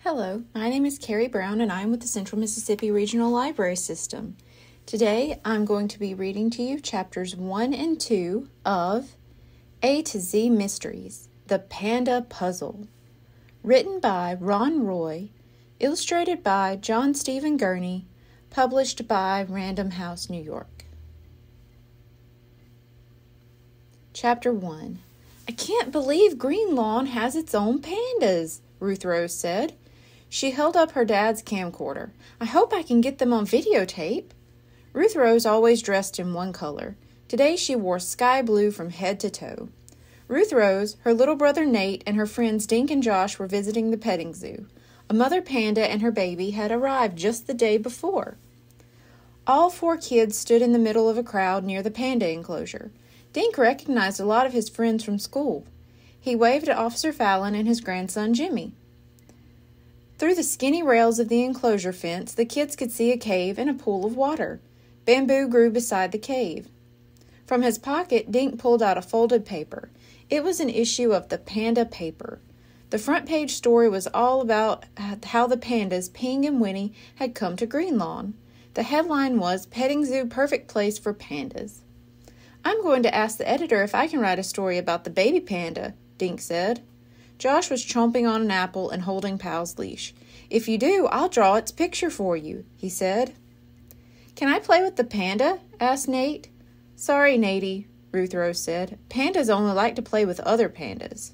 Hello, my name is Carrie Brown and I'm with the Central Mississippi Regional Library System. Today I'm going to be reading to you chapters 1 and 2 of A to Z Mysteries, The Panda Puzzle. Written by Ron Roy, illustrated by John Stephen Gurney, published by Random House, New York. Chapter 1. I can't believe Green Lawn has its own pandas, Ruth Rose said. She held up her dad's camcorder. I hope I can get them on videotape. Ruth Rose always dressed in one color. Today she wore sky blue from head to toe. Ruth Rose, her little brother Nate, and her friends Dink and Josh were visiting the petting zoo. A mother panda and her baby had arrived just the day before. All 4 kids stood in the middle of a crowd near the panda enclosure. Dink recognized a lot of his friends from school. He waved at Officer Fallon and his grandson Jimmy. Through the skinny rails of the enclosure fence, the kids could see a cave and a pool of water. Bamboo grew beside the cave. From his pocket, Dink pulled out a folded paper. It was an issue of the Panda paper. The front page story was all about how the pandas, Ping and Winnie, had come to Green Lawn. The headline was, Petting Zoo Perfect Place for Pandas. I'm going to ask the editor if I can write a story about the baby panda, Dink said. Josh was chomping on an apple and holding Pal's leash. If you do, I'll draw its picture for you, he said. Can I play with the panda? Asked Nate. Sorry, Natey, Ruth Rose said. Pandas only like to play with other pandas.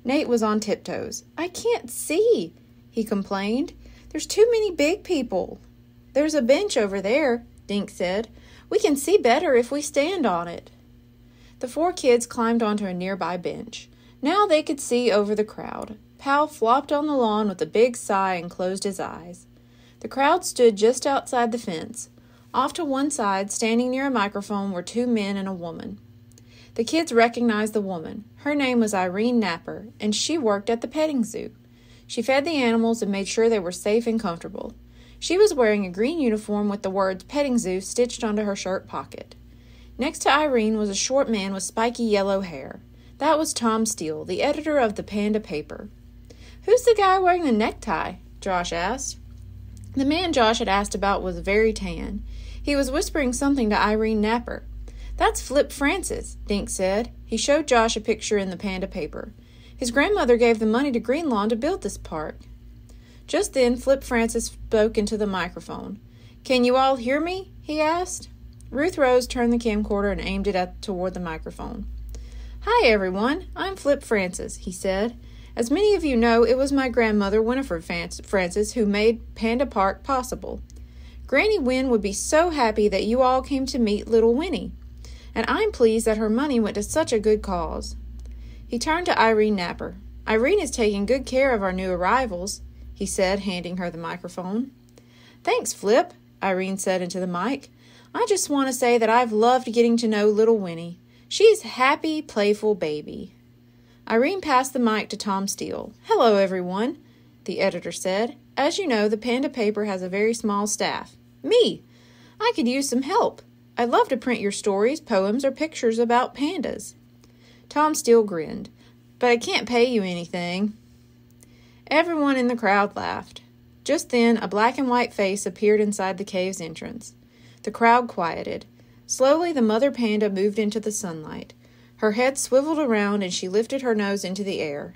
Nate was on tiptoes. I can't see, he complained. There's too many big people. There's a bench over there, Dink said. We can see better if we stand on it. The 4 kids climbed onto a nearby bench. Now they could see over the crowd. Pal flopped on the lawn with a big sigh and closed his eyes. The crowd stood just outside the fence. Off to one side, standing near a microphone, were 2 men and a woman. The kids recognized the woman. Her name was Irene Napper, and she worked at the petting zoo. She fed the animals and made sure they were safe and comfortable. She was wearing a green uniform with the words Petting Zoo stitched onto her shirt pocket. Next to Irene was a short man with spiky yellow hair. That was Tom Steele, the editor of the Panda paper. Who's the guy wearing the necktie? Josh asked. The man Josh had asked about was very tan. He was whispering something to Irene Napper. That's Flip Francis, Dink said. He showed Josh a picture in the Panda paper. His grandmother gave the money to Green Lawn to build this park. Just then, Flip Francis spoke into the microphone. Can you all hear me? He asked. Ruth Rose turned the camcorder and aimed it toward the microphone. Hi, everyone. I'm Flip Francis, he said. As many of you know, it was my grandmother, Winifred Francis, who made Panda Park possible. Granny Wynn would be so happy that you all came to meet little Winnie, and I'm pleased that her money went to such a good cause. He turned to Irene Napper. Irene is taking good care of our new arrivals, he said, handing her the microphone. Thanks, Flip, Irene said into the mic. I just want to say that I've loved getting to know little Winnie. She's a happy, playful baby. Irene passed the mic to Tom Steele. Hello, everyone, the editor said. As you know, the Panda paper has a very small staff. Me. I could use some help. I'd love to print your stories, poems, or pictures about pandas. Tom Steele grinned. But I can't pay you anything. Everyone in the crowd laughed. Just then, a black and white face appeared inside the cave's entrance. The crowd quieted. Slowly, the mother panda moved into the sunlight. Her head swiveled around and she lifted her nose into the air.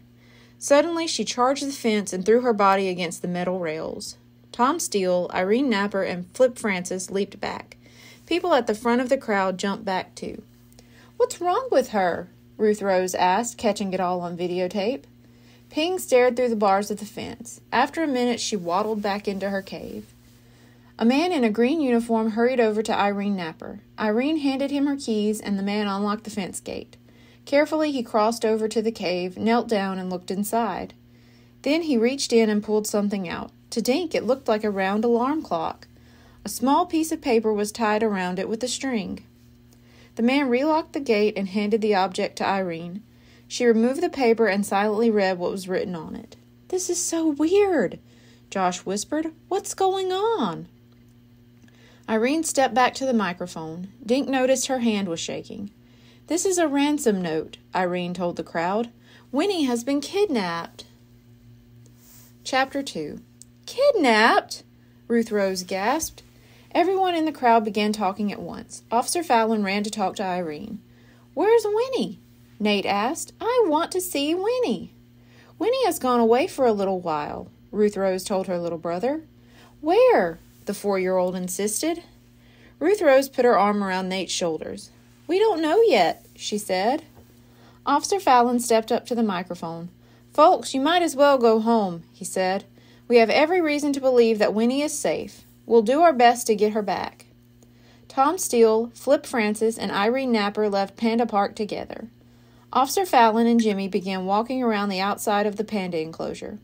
Suddenly, she charged the fence and threw her body against the metal rails. Tom Steele, Irene Napper, and Flip Francis leaped back. People at the front of the crowd jumped back too. What's wrong with her? Ruth Rose asked, catching it all on videotape. Ping stared through the bars of the fence. After a minute, she waddled back into her cave. A man in a green uniform hurried over to Irene Napper. Irene handed him her keys, and the man unlocked the fence gate. Carefully, he crossed over to the cave, knelt down, and looked inside. Then he reached in and pulled something out. To Dink, it looked like a round alarm clock. A small piece of paper was tied around it with a string. The man relocked the gate and handed the object to Irene. She removed the paper and silently read what was written on it. This is so weird, Josh whispered. What's going on? Irene stepped back to the microphone. Dink noticed her hand was shaking. This is a ransom note, Irene told the crowd. Winnie has been kidnapped. Chapter 2. Kidnapped? Ruth Rose gasped. Everyone in the crowd began talking at once. Officer Fallon ran to talk to Irene. Where's Winnie? Nate asked. I want to see Winnie. Winnie has gone away for a little while, Ruth Rose told her little brother. Where? The 4-year-old insisted. Ruth Rose put her arm around Nate's shoulders. We don't know yet, she said. Officer Fallon stepped up to the microphone. Folks, you might as well go home, he said. We have every reason to believe that Winnie is safe. We'll do our best to get her back. Tom Steele, Flip Francis, and Irene Napper left Panda Park together. Officer Fallon and Jimmy began walking around the outside of the panda enclosure.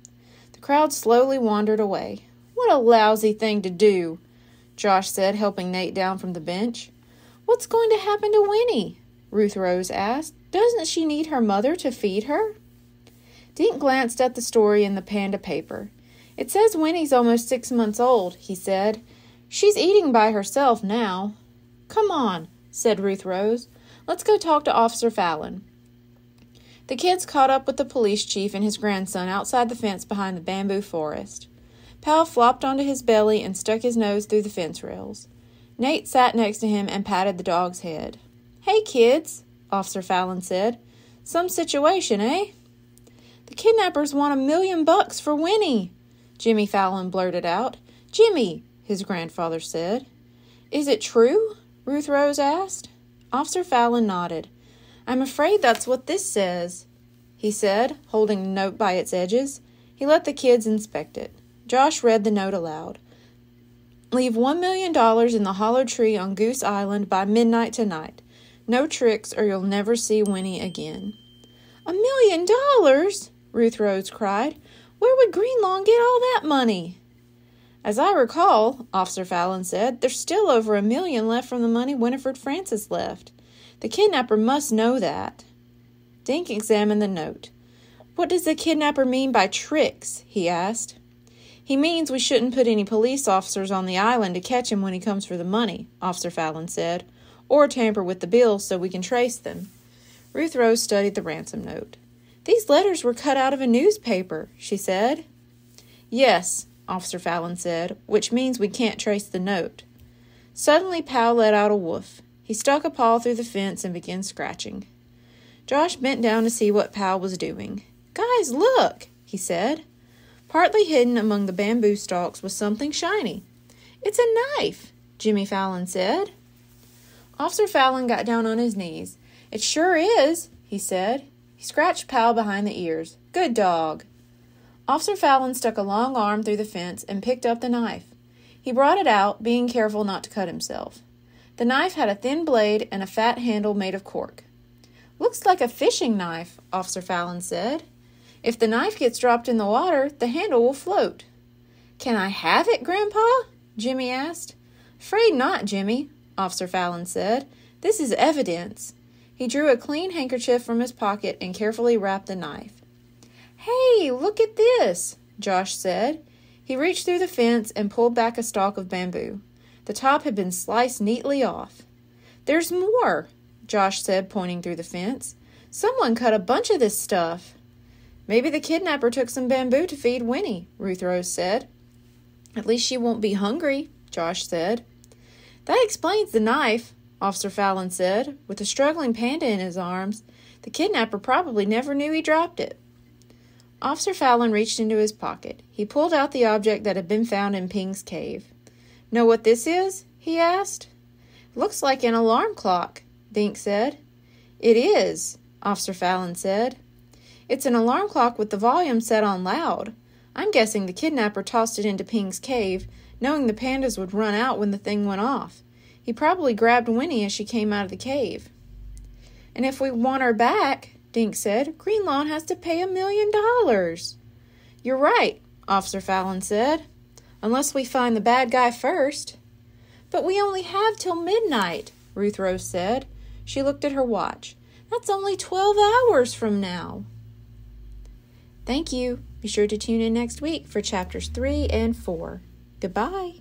The crowd slowly wandered away. What a lousy thing to do, Josh said, helping Nate down from the bench. What's going to happen to Winnie? Ruth Rose asked. Doesn't she need her mother to feed her? Dink glanced at the story in the panda paper. It says Winnie's almost 6 months old, he said. She's eating by herself now. Come on, said Ruth Rose. Let's go talk to Officer Fallon. The kids caught up with the police chief and his grandson outside the fence behind the bamboo forest. Pal flopped onto his belly and stuck his nose through the fence rails. Nate sat next to him and patted the dog's head. Hey, kids, Officer Fallon said. Some situation, eh? The kidnappers want $1 million for Winnie, Jimmy Fallon blurted out. Jimmy, his grandfather said. Is it true? Ruth Rose asked. Officer Fallon nodded. I'm afraid that's what this says, he said, holding the note by its edges. He let the kids inspect it. Josh read the note aloud. Leave $1 million in the hollow tree on Goose Island by midnight tonight. No tricks or you'll never see Winnie again. $1 million? Ruth Rose cried. Where would Greenlawn get all that money? As I recall, Officer Fallon said, there's still over $1 million left from the money Winifred Francis left. The kidnapper must know that. Dink examined the note. What does the kidnapper mean by tricks? He asked. He means we shouldn't put any police officers on the island to catch him when he comes for the money, Officer Fallon said, or tamper with the bills so we can trace them. Ruth Rose studied the ransom note. These letters were cut out of a newspaper, she said. Yes, Officer Fallon said, which means we can't trace the note. Suddenly, Pal let out a woof. He stuck a paw through the fence and began scratching. Josh bent down to see what Pal was doing. Guys, look, he said. Partly hidden among the bamboo stalks was something shiny. It's a knife, Jimmy Fallon said. Officer Fallon got down on his knees. It sure is, he said. He scratched Pal behind the ears. Good dog. Officer Fallon stuck a long arm through the fence and picked up the knife. He brought it out, being careful not to cut himself. The knife had a thin blade and a fat handle made of cork. Looks like a fishing knife, Officer Fallon said. If the knife gets dropped in the water, the handle will float. Can I have it, Grandpa? Jimmy asked. Afraid not, Jimmy, Officer Fallon said. This is evidence. He drew a clean handkerchief from his pocket and carefully wrapped the knife. Hey, look at this, Josh said. He reached through the fence and pulled back a stalk of bamboo. The top had been sliced neatly off. There's more, Josh said, pointing through the fence. Someone cut a bunch of this stuff. Maybe the kidnapper took some bamboo to feed Winnie, Ruth Rose said. At least she won't be hungry, Josh said. That explains the knife, Officer Fallon said. With a struggling panda in his arms, the kidnapper probably never knew he dropped it. Officer Fallon reached into his pocket. He pulled out the object that had been found in Ping's cave. Know what this is? He asked. Looks like an alarm clock, Dink said. It is, Officer Fallon said. It's an alarm clock with the volume set on loud. I'm guessing the kidnapper tossed it into Ping's cave, knowing the pandas would run out when the thing went off. He probably grabbed Winnie as she came out of the cave. And if we want her back, Dink said, Greenlawn has to pay $1 million. You're right, Officer Fallon said. Unless we find the bad guy first. But we only have till midnight, Ruth Rose said. She looked at her watch. That's only 12 hours from now. Thank you. Be sure to tune in next week for chapters 3 and 4. Goodbye.